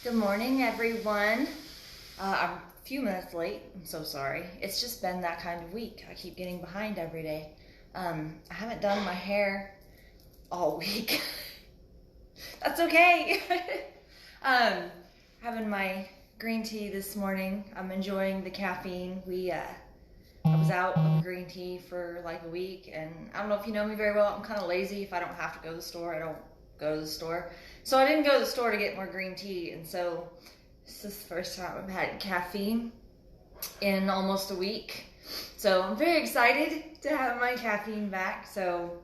Good morning, everyone. I'm a few minutes late. I'm so sorry. It's just been that kind of week. I keep getting behind every day. I haven't done my hair all week. That's okay. Having my green tea this morning. I'm enjoying the caffeine. I was out of green tea for like a week, and I don't know if you know me very well. I'm kind of lazy. If I don't have to go to the store, I don't go to the store. So I didn't go to the store to get more green tea, and so this is the first time I've had caffeine in almost a week. So I'm very excited to have my caffeine back. So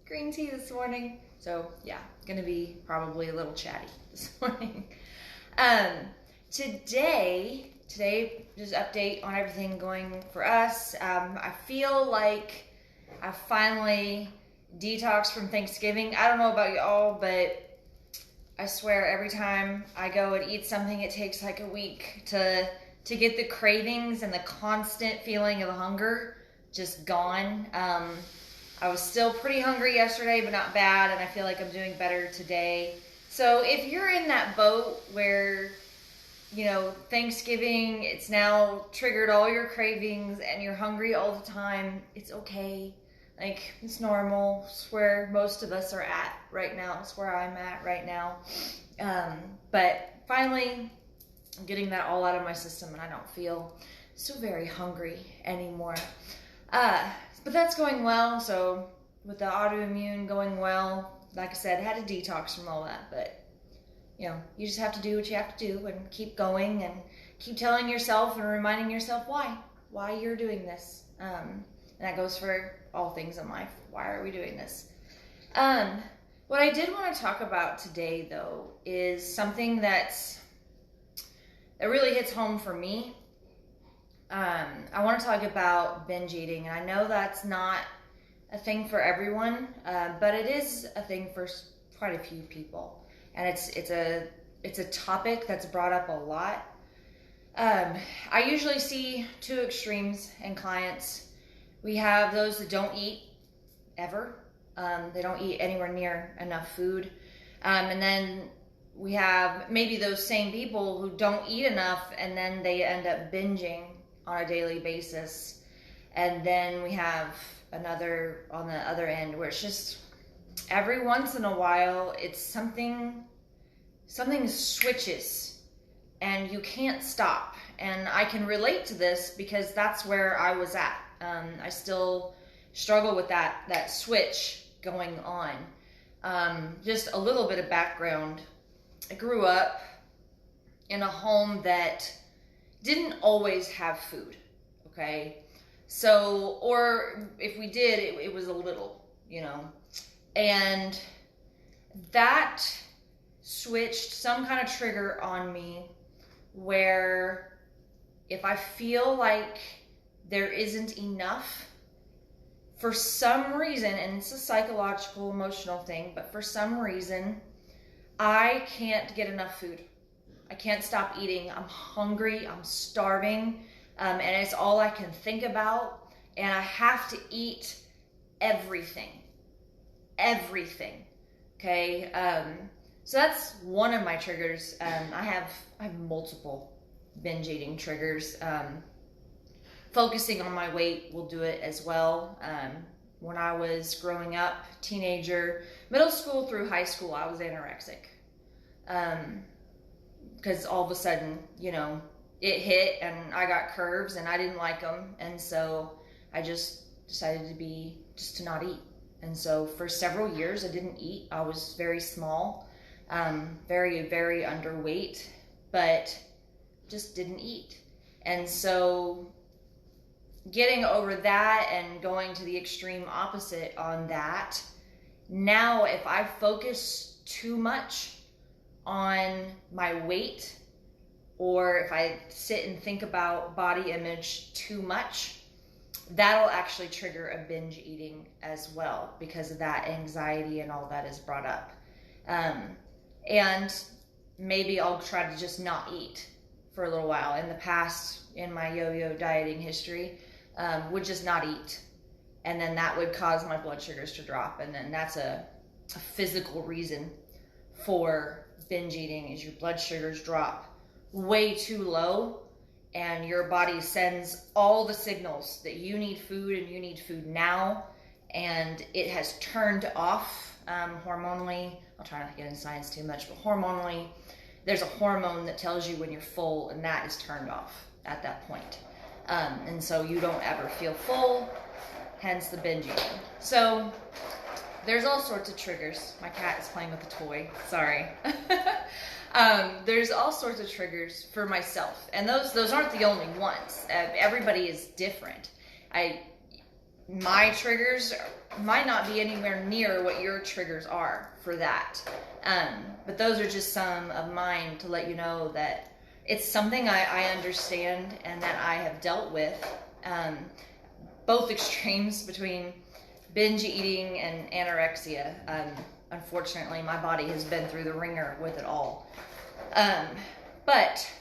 green tea this morning. So yeah, gonna be probably a little chatty this morning. Today, just update on everything going for us. I feel like I finally detoxed from Thanksgiving. I don't know about y'all, but I swear every time I go and eat something, it takes like a week to get the cravings and the constant feeling of hunger just gone. I was still pretty hungry yesterday, but not bad, and I feel like I'm doing better today. So if you're in that boat where, you know, Thanksgiving, it's now triggered all your cravings and you're hungry all the time, it's okay. Like, it's normal. It's where most of us are at right now. It's where I'm at right now. But finally, I'm getting that all out of my system, and I don't feel so very hungry anymore. But that's going well. So with the autoimmune going well, like I said, I had to detox from all that. But, you know, you just have to do what you have to do and keep going and keep telling yourself and reminding yourself why you're doing this. And that goes for all things in life. Why are we doing this? What I did want to talk about today, though, is something that really hits home for me. I want to talk about binge eating, and I know that's not a thing for everyone, but it is a thing for quite a few people, and it's a topic that's brought up a lot. I usually see two extremes in clients. We have those that don't eat ever. They don't eat anywhere near enough food. And then we have maybe those same people who don't eat enough, and then they end up binging on a daily basis. And then we have another on the other end where it's just every once in a while it's something switches and you can't stop. And I can relate to this because that's where I was at. I still struggle with that switch going on. Just a little bit of background. I grew up in a home that didn't always have food, okay? So, or if we did, it was a little, you know. And that switched some kind of trigger on me where if I feel like there isn't enough, for some reason, and it's a psychological, emotional thing, but for some reason, I can't get enough food. I can't stop eating. I'm hungry, I'm starving, and it's all I can think about, and I have to eat everything, okay? So that's one of my triggers. I have multiple binge eating triggers. Focusing on my weight will do it as well. When I was growing up, teenager, middle school through high school, I was anorexic. Because all of a sudden, you know, it hit and I got curves and I didn't like them. And so I just decided to not eat. And so for several years I didn't eat. I was very small, very, very underweight, but just didn't eat. And so getting over that and going to the extreme opposite on that, now if I focus too much on my weight, or if I sit and think about body image too much, that'll actually trigger a binge eating as well because of that anxiety and all that is brought up. And maybe I'll try to just not eat for a little while. In the past, in my yo-yo dieting history, would just not eat, and then that would cause my blood sugars to drop, and then that's a physical reason for binge eating is your blood sugars drop way too low, and your body sends all the signals that you need food and you need food now, and it has turned off hormonally. I'll try not to get into science too much, but hormonally, there's a hormone that tells you when you're full, and that is turned off at that point. And so you don't ever feel full, hence the binge eating. So there's all sorts of triggers. My cat is playing with a toy, sorry. There's all sorts of triggers for myself, and those aren't the only ones. Everybody is different. My triggers might not be anywhere near what your triggers are for that. But those are just some of mine to let you know that it's something I understand and that I have dealt with. Both extremes between binge eating and anorexia. Unfortunately, my body has been through the ringer with it all. But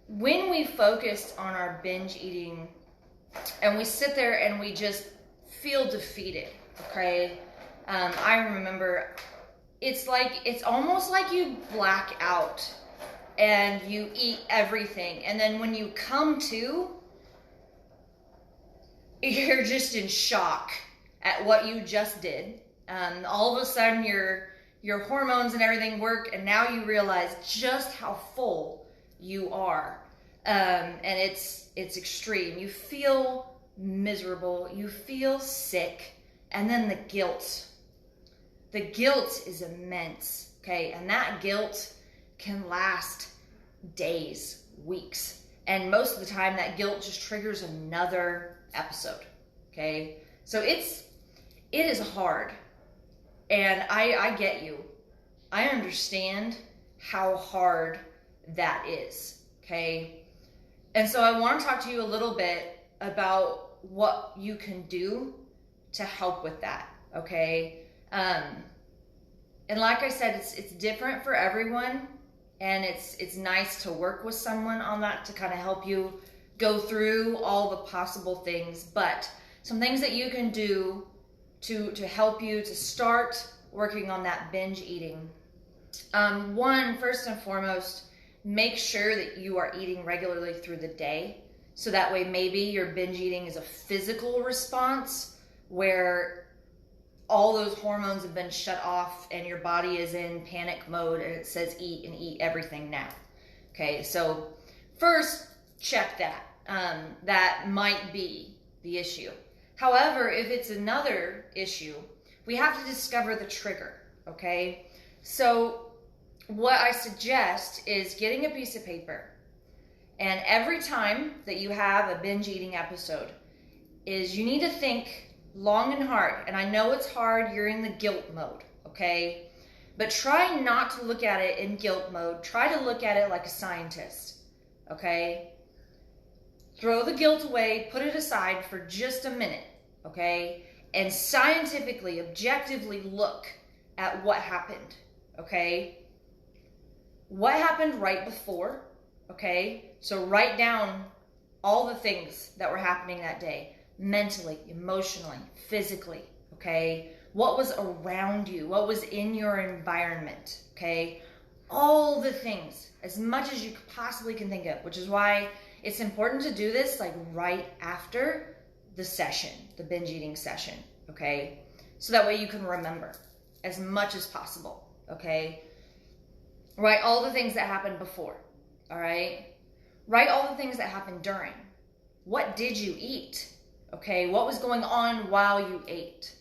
when we focused on our binge eating and we sit there and we just feel defeated, okay? I remember it's almost like you black out and you eat everything, and then when you come to, you're just in shock at what you just did. All of a sudden your hormones and everything work, and now you realize just how full you are. And it's extreme. You feel miserable, you feel sick, and then the guilt. The guilt is immense, okay? And that guilt can last days, weeks. And most of the time that guilt just triggers another episode, okay? So it is hard. And I get you. I understand how hard that is, okay? And so I want to talk to you a little bit about what you can do to help with that, okay? And like I said, it's different for everyone, and it's nice to work with someone on that to kind of help you go through all the possible things. But some things that you can do to help you to start working on that binge eating. One, first and foremost, make sure that you are eating regularly through the day. So that way maybe your binge eating is a physical response where all those hormones have been shut off and your body is in panic mode and it says eat and eat everything now. Okay, so first check that. That might be the issue. However, if it's another issue, we have to discover the trigger, okay? So what I suggest is getting a piece of paper, and every time that you have a binge eating episode is you need to think long and hard. And I know it's hard, you're in the guilt mode, okay? But try not to look at it in guilt mode. Try to look at it like a scientist, okay? Throw the guilt away, put it aside for just a minute, okay? And scientifically, objectively look at what happened, okay? What happened right before, okay? So write down all the things that were happening that day. Mentally, emotionally, physically, okay? What was around you? What was in your environment, okay? All the things, as much as you possibly can think of, which is why it's important to do this like right after the session, the binge eating session, okay? So that way you can remember as much as possible, okay? Write all the things that happened before, all right? Write all the things that happened during. What did you eat? Okay, what was going on while you ate?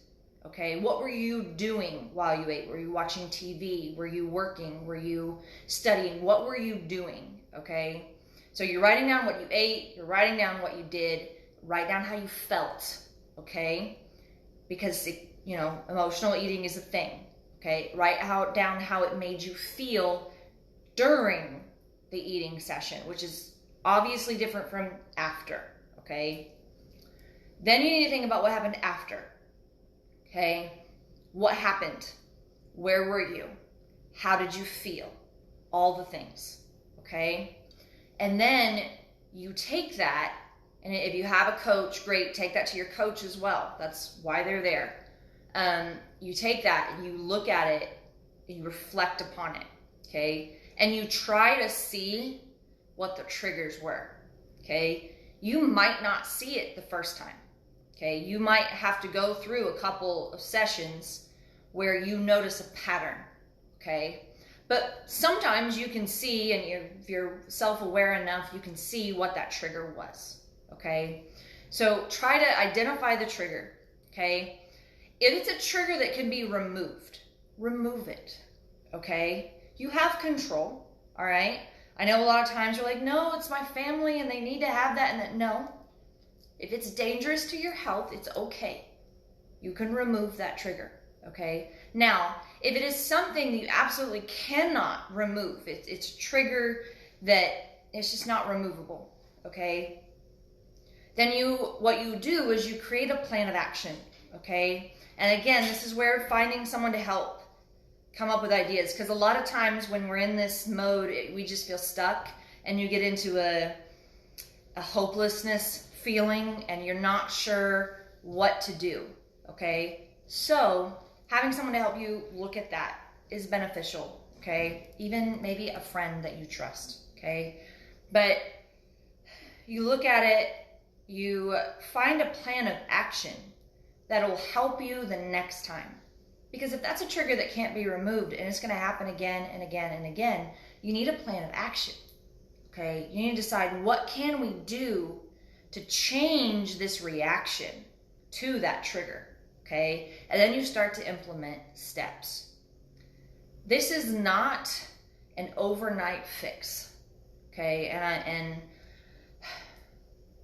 Okay, what were you doing while you ate? Were you watching TV? Were you working? Were you studying? What were you doing? Okay, so you're writing down what you ate, you're writing down what you did, write down how you felt, okay? Because, emotional eating is a thing, okay? Write down how it made you feel during the eating session, which is obviously different from after, okay? Then you need to think about what happened after, okay? What happened? Where were you? How did you feel? All the things, okay? And then you take that, and if you have a coach, great, take that to your coach as well. That's why they're there. You take that and you look at it you reflect upon it, okay? And you try to see what the triggers were, okay? You might not see it the first time, okay? You might have to go through a couple of sessions where you notice a pattern, okay? But sometimes you can see, and if you're self-aware enough, you can see what that trigger was, okay? So try to identify the trigger, okay? If it's a trigger that can be removed, remove it, okay? You have control, all right? I know a lot of times you're like, no, it's my family and they need to have that and that. No, if it's dangerous to your health, it's okay. You can remove that trigger, okay? Now, if it is something that you absolutely cannot remove, it's a trigger that it's just not removable, okay? Then what you do is you create a plan of action, okay? And again, this is where finding someone to help come up with ideas, because a lot of times when we're in this mode, we just feel stuck, and you get into a hopelessness feeling and you're not sure what to do, okay? So having someone to help you look at that is beneficial, okay? Even maybe a friend that you trust, okay? But you look at it, you find a plan of action that'll help you the next time. Because if that's a trigger that can't be removed and it's going to happen again and again and again, you need a plan of action, okay? You need to decide, what can we do to change this reaction to that trigger, okay? And then you start to implement steps. This is not an overnight fix, okay? And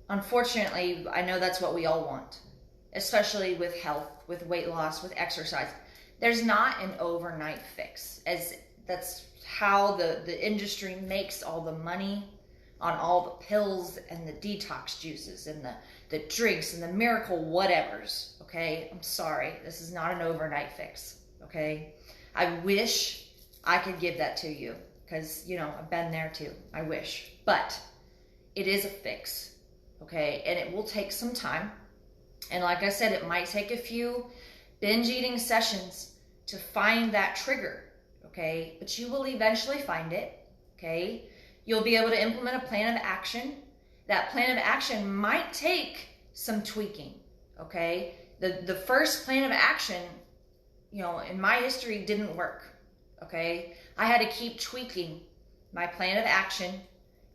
unfortunately, I know that's what we all want, especially with health, with weight loss, with exercise. There's not an overnight fix, as that's how the industry makes all the money on all the pills and the detox juices and the drinks and the miracle whatevers, okay? I'm sorry, this is not an overnight fix, okay? I wish I could give that to you, because, you know, I've been there too. I wish. But it is a fix, okay? And it will take some time. And like I said, it might take a few binge eating sessions to find that trigger, okay? But you will eventually find it, okay? You'll be able to implement a plan of action. That plan of action might take some tweaking, okay? The first plan of action, you know, in my history didn't work, okay? I had to keep tweaking my plan of action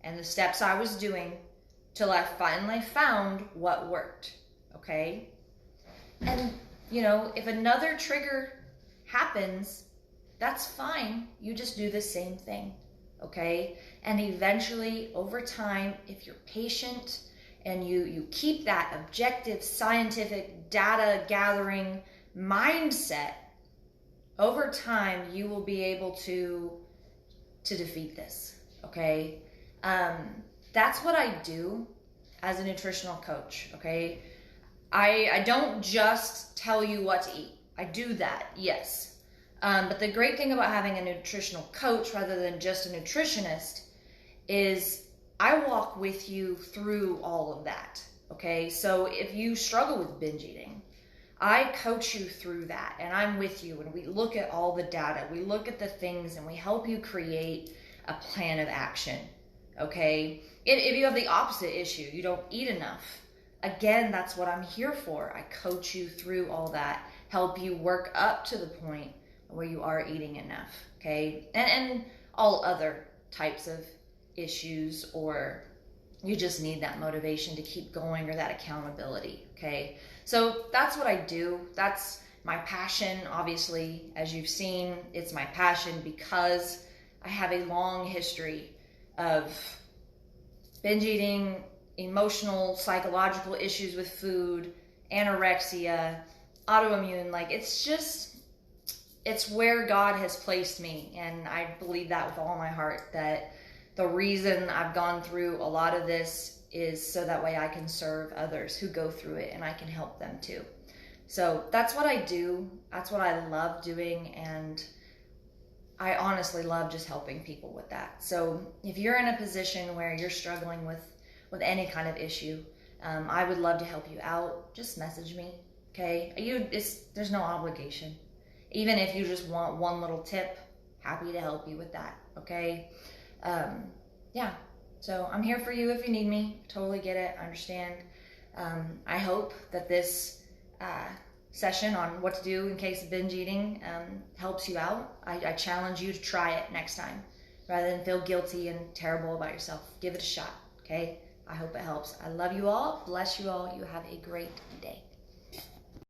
and the steps I was doing till I finally found what worked, okay? And, you know, if another trigger happens, that's fine. You just do the same thing, okay? And eventually, over time, if you're patient and you keep that objective, scientific, data gathering mindset, over time, you will be able to defeat this, okay? That's what I do as a nutritional coach, okay? I don't just tell you what to eat. I do that, yes. But the great thing about having a nutritional coach rather than just a nutritionist is I walk with you through all of that, okay? So if you struggle with binge eating, I coach you through that, and I'm with you, and we look at all the data, we look at the things, and we help you create a plan of action, okay? If you have the opposite issue, you don't eat enough, again, that's what I'm here for. I coach you through all that, help you work up to the point where you are eating enough, okay? And all other types of issues, or you just need that motivation to keep going, or that accountability, okay? So that's what I do. That's my passion. Obviously, as you've seen, it's my passion because I have a long history of binge eating, emotional, psychological issues with food, anorexia, autoimmune. Like, it's where God has placed me. And I believe that with all my heart, that the reason I've gone through a lot of this is so that way I can serve others who go through it, and I can help them too. So that's what I do. That's what I love doing. And I honestly love just helping people with that. So if you're in a position where you're struggling with any kind of issue, I would love to help you out. Just message me, okay? There's no obligation. even if you just want one little tip, happy to help you with that, okay? Yeah, so I'm here for you if you need me. Totally get it, I understand. I hope that this session on what to do in case of binge eating helps you out. I challenge you to try it next time rather than feel guilty and terrible about yourself. Give it a shot, okay? I hope it helps. I love you all. Bless you all. You have a great day.